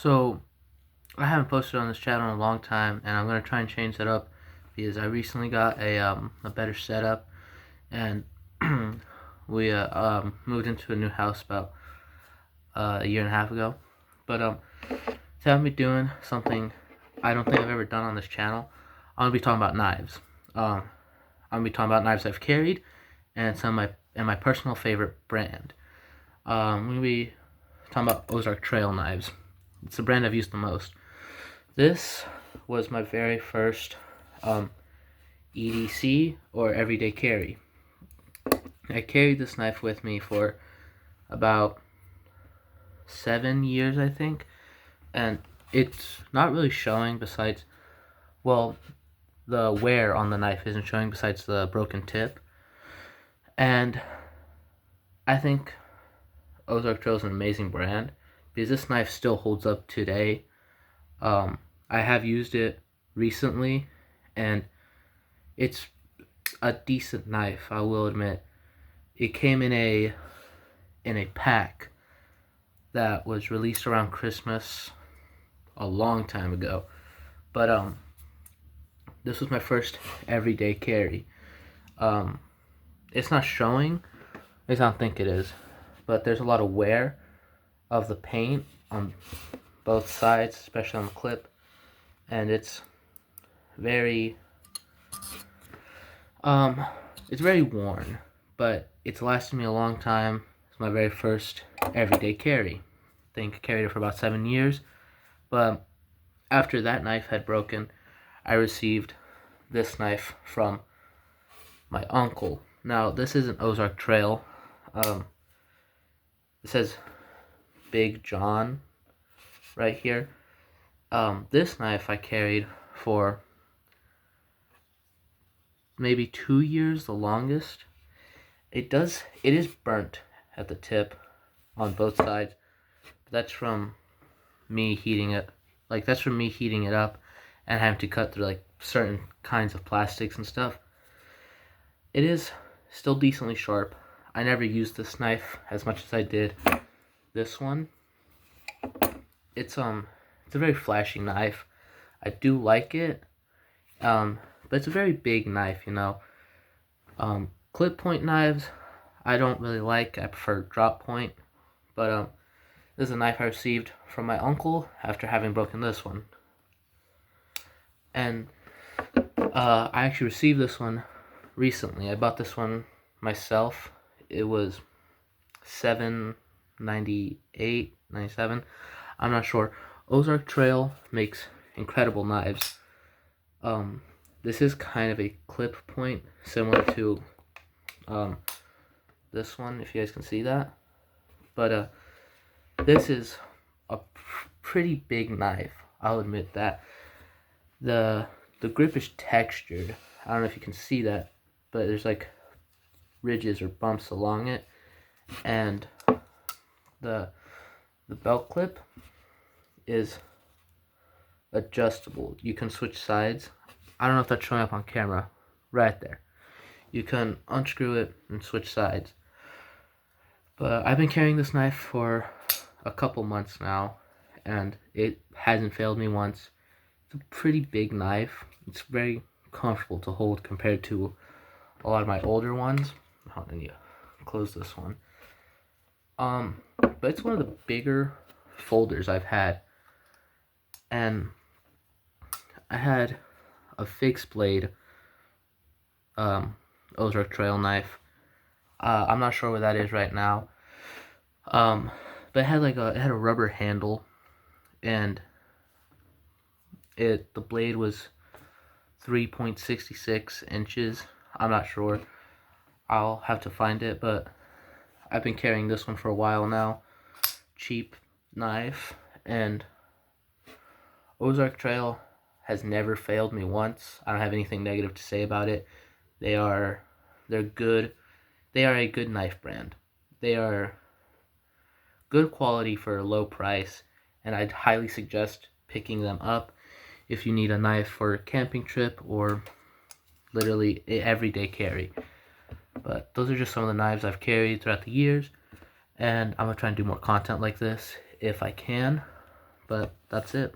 So, I haven't posted on this channel in a long time, and I'm gonna try and change that up because I recently got a better setup, and we moved into a new house about a year and a half ago. But today I'm be doing something I don't think I've ever done on this channel. I'm gonna be talking about knives. I'm gonna be talking about knives I've carried and my personal favorite brand. I'm gonna be talking about Ozark Trail knives. It's the brand I've used the most. This was my very first EDC, or everyday carry. I carried this knife with me for about 7 years, I think, and it's not really showing besides, well, the wear on the knife isn't showing besides the broken tip. And I think Ozark Trail is an amazing brand because this knife still holds up today. I have used it recently, and it's a decent knife, I will admit. It came in a pack that was released around Christmas a long time ago. But this was my first everyday carry. It's not showing, at least I don't think it is, but there's a lot of wear of the paint on both sides, especially on the clip, and it's very it's very worn, but it's lasted me a long time. It's my very first everyday carry. I think I carried it for about 7 years, but after that knife had broken, I received this knife from my uncle. Now, this is an Ozark Trail. It says Big John right here. This knife I carried for maybe 2 years, the longest. It is burnt at the tip on both sides. But that's from me heating it. That's from me heating it up and having to cut through certain kinds of plastics and stuff. It is still decently sharp. I never used this knife as much as I did this one. It's a very flashy knife. I do like it. But it's a very big knife, you know. Clip point knives I don't really like. I prefer drop point. But this is a knife I received from my uncle after having broken this one. And I actually received this one recently. I bought this one myself. It was $7.98, $97. I'm not sure. Ozark Trail makes incredible knives. This is kind of a clip point, similar to this one, if you guys can see that. But this is a pretty big knife, I'll admit that. The grip is textured. I don't know if you can see that, but there's ridges or bumps along it, and the belt clip is adjustable. You can switch sides. I don't know if that's showing up on camera. Right there. You can unscrew it and switch sides. But I've been carrying this knife for a couple months now, and it hasn't failed me once. It's a pretty big knife. It's very comfortable to hold compared to a lot of my older ones. Hold on, you close this one. But it's one of the bigger folders I've had, and I had a fixed blade Ozark Trail knife. I'm not sure where that is right now. But it had it had a rubber handle, and the blade was 3.66 inches. I'm not sure. I'll have to find it, but I've been carrying this one for a while now. Cheap knife, and Ozark Trail has never failed me once. I don't have anything negative to say about it. They're good. They are a good knife brand. They are good quality for a low price, and I'd highly suggest picking them up if you need a knife for a camping trip or literally everyday carry. But those are just some of the knives I've carried throughout the years, and I'm gonna try and do more content like this if I can. But that's it.